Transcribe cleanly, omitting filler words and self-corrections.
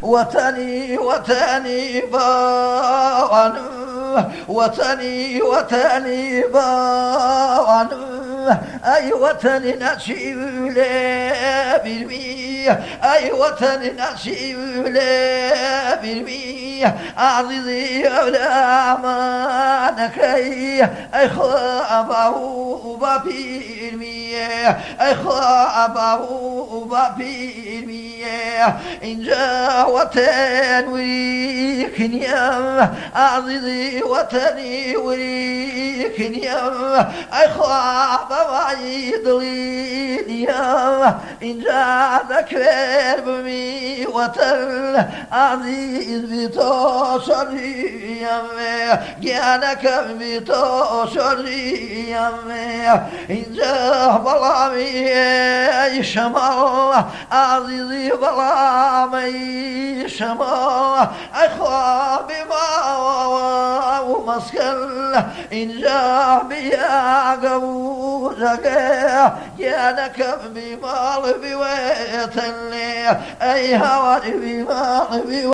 وطني وطني باوان وطني وطني باوان أي وطني نشيل بالمي أي وطني نشيل بالمي عزيزي أولا ما نكري أي خابه بابيرمي أي خابه بابيرمي إن جاء وطن وريكن يم عزيزي وطني وريكن يم أي خواب وعيد لي يم إن جاء ذكر بمي وطن عزيز بتوشر يم جانك بتوشر يم إن جاء بلامي شمال عزيزي بلامي شمال أخوابي ما ومسكن إن جاء بيا قبوزك جانك بمال بويتني أي هواني بمال